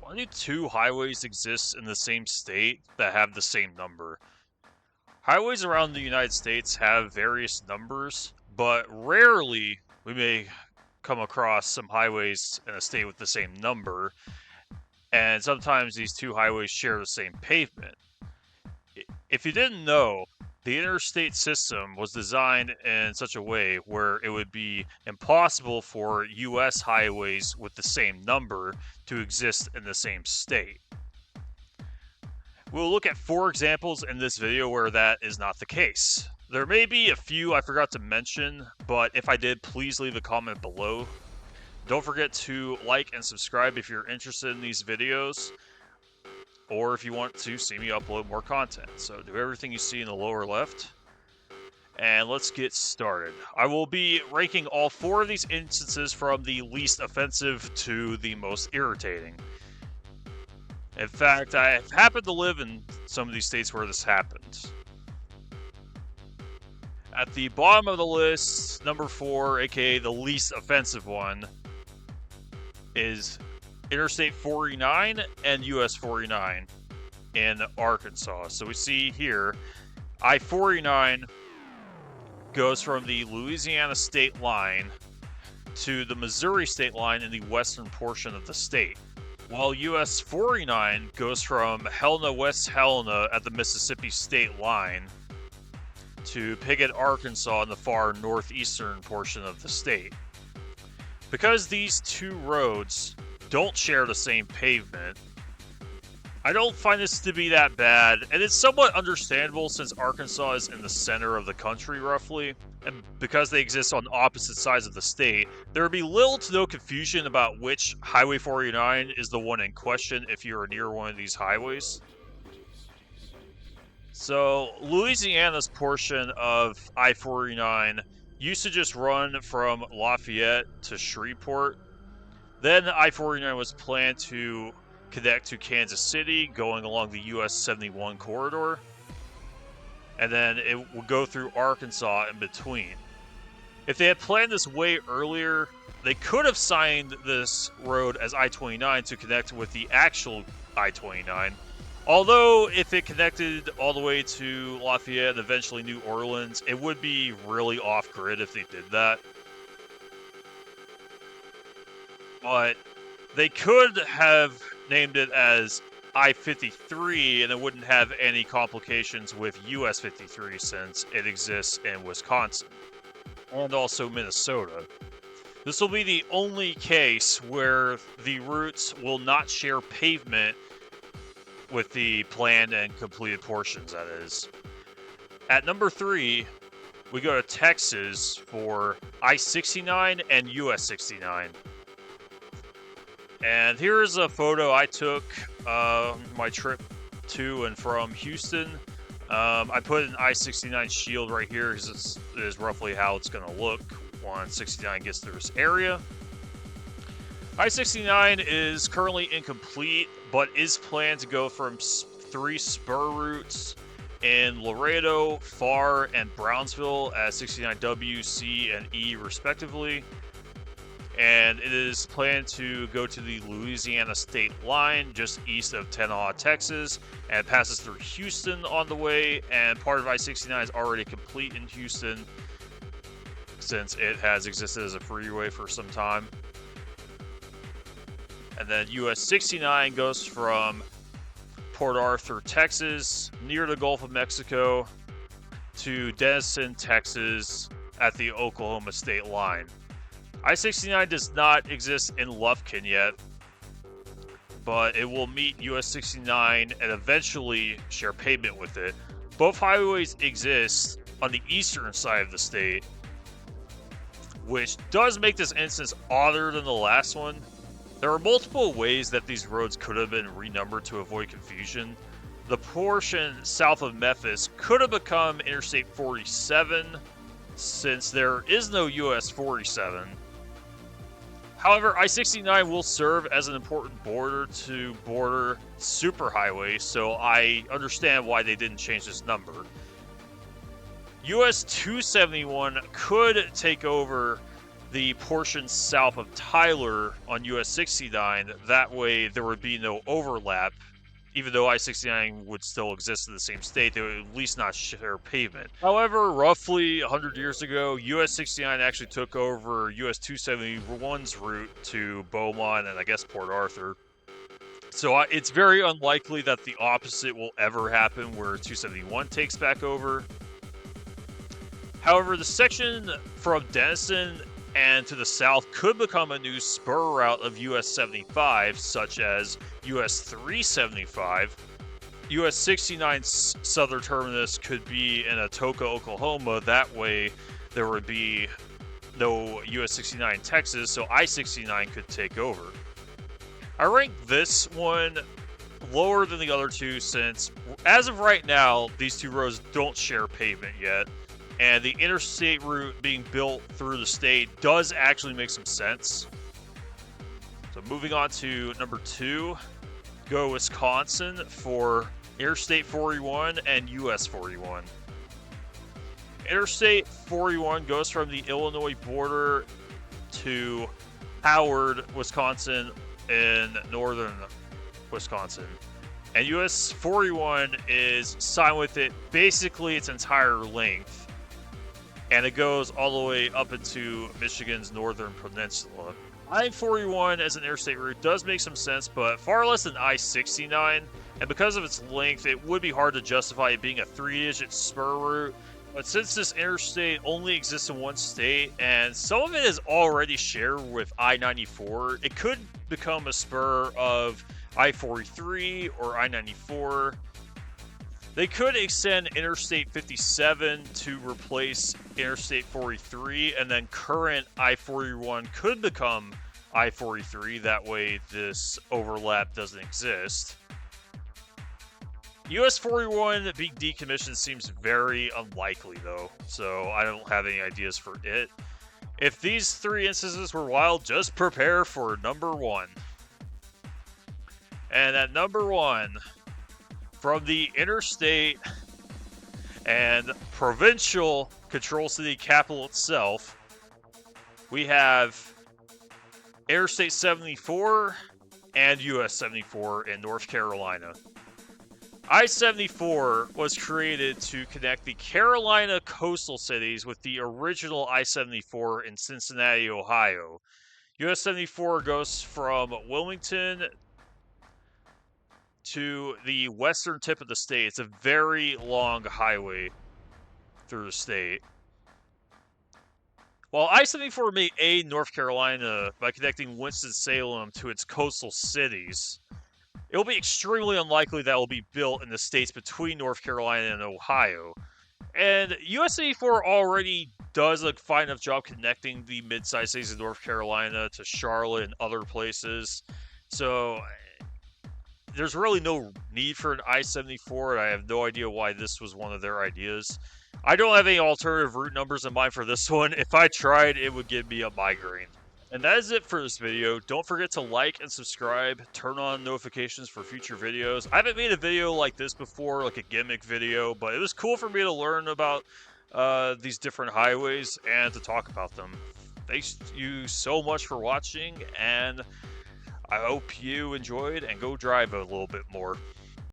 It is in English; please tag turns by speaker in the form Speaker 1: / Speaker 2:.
Speaker 1: Why do two highways exist in the same state that have the same number? Highways around the United States have various numbers, but rarely we may come across some highways in a state with the same number, and sometimes these two highways share the same pavement. If you didn't know, the interstate system was designed in such a way where it would be impossible for US highways with the same number to exist in the same state. We'll look at 4 examples in this video where that is not the case. There may be a few I forgot to mention, but if I did, please leave a comment below. Don't forget to like and subscribe if you're interested in these videos, or if you want to see me upload more content. So do everything you see in the lower left, and let's get started. I will be ranking all 4 of these instances from the least offensive to the most irritating. In fact, I happen to live in some of these states where this happened. At the bottom of the list, number 4, aka the least offensive one, is Interstate 49 and US 49 in Arkansas. So we see here, I-49 goes from the Louisiana state line to the Missouri state line in the western portion of the state, while US 49 goes from Helena, West Helena at the Mississippi state line to Piggott, Arkansas in the far northeastern portion of the state. Because these two roads don't share the same pavement, I don't find this to be that bad, and it's somewhat understandable since Arkansas is in the center of the country roughly, and because they exist on opposite sides of the state, there would be little to no confusion about which Highway 49 is the one in question if you are near one of these highways. So, Louisiana's portion of I-49 used to just run from Lafayette to Shreveport. Then I-49 was planned to connect to Kansas City, going along the US 71 corridor, and then it would go through Arkansas in between. If they had planned this way earlier, they could have signed this road as I-29 to connect with the actual I-29. Although, if it connected all the way to Lafayette and eventually New Orleans, it would be really off-grid if they did that. But they could have named it as I-53 and it wouldn't have any complications with US 53 since it exists in Wisconsin and also Minnesota. This will be the only case where the routes will not share pavement with the planned and completed portions, that is. At number 3, we go to Texas for I-69 and US 69. And here's a photo I took my trip to and from Houston. I put an I-69 shield right here because it is roughly how it's going to look once 69 gets through this area. I-69 is currently incomplete, but is planned to go from 3 spur routes in Laredo, Farr, and Brownsville at 69W, C, and E respectively. And it is planned to go to the Louisiana state line just east of Tenaha, Texas, and it passes through Houston on the way, and part of I-69 is already complete in Houston since it has existed as a freeway for some time. And then US 69 goes from Port Arthur, Texas, near the Gulf of Mexico, to Denison, Texas, at the Oklahoma state line. I-69 does not exist in Lufkin yet, but it will meet US 69 and eventually share pavement with it. Both highways exist on the eastern side of the state, which does make this instance odder than the last one. There are multiple ways that these roads could have been renumbered to avoid confusion. The portion south of Memphis could have become Interstate 47, since there is no US 47. However, I-69 will serve as an important border-to-border superhighway, so I understand why they didn't change this number. US 271 could take over the portion south of Tyler on US 69. That way there would be no overlap. Even though I-69 would still exist in the same state, they would at least not share pavement. However, roughly 100 years ago, US 69 actually took over US 271's route to Beaumont and I guess Port Arthur. So it's very unlikely that the opposite will ever happen, where 271 takes back over. However, the section from Denison and to the south could become a new spur route of US 75, such as US 375. US 69's southern terminus could be in Atoka, Oklahoma. That way, there would be no US 69 in Texas, so I-69 could take over. I rank this one lower than the other two since, as of right now, these two roads don't share pavement yet, and the interstate route being built through the state does actually make some sense. So moving on to number 2, go Wisconsin for Interstate 41 and US 41. Interstate 41 goes from the Illinois border to Howard, Wisconsin, in northern Wisconsin. And US 41 is signed with it basically its entire length. And it goes all the way up into Michigan's northern peninsula. I-41 as an interstate route does make some sense, but far less than I-69. And because of its length, it would be hard to justify it being a 3-digit spur route. But since this interstate only exists in one state, and some of it is already shared with I-94, it could become a spur of I-43 or I-94. They could extend Interstate 57 to replace Interstate 43, and then current I-41 could become I-43. That way this overlap doesn't exist. US 41 being decommissioned seems very unlikely though, so I don't have any ideas for it. If these 3 instances were wild, just prepare for number 1. And at number 1, from the interstate and provincial control city capital itself, we have Interstate 74 and US 74 in North Carolina. I-74 was created to connect the Carolina coastal cities with the original I-74 in Cincinnati, Ohio. US 74 goes from Wilmington to the western tip of the state. It's a very long highway through the state. While I-74 may aid North Carolina by connecting Winston-Salem to its coastal cities, it will be extremely unlikely that it will be built in the states between North Carolina and Ohio. And US 84 already does a fine enough job connecting the mid-sized cities of North Carolina to Charlotte and other places. So there's really no need for an I-74, and I have no idea why this was one of their ideas. I don't have any alternative route numbers in mind for this one. If I tried, it would give me a migraine. And that is it for this video. Don't forget to like and subscribe, turn on notifications for future videos. I haven't made a video like this before, like a gimmick video, but it was cool for me to learn about these different highways and to talk about them. Thanks you so much for watching, and I hope you enjoyed and go drive a little bit more.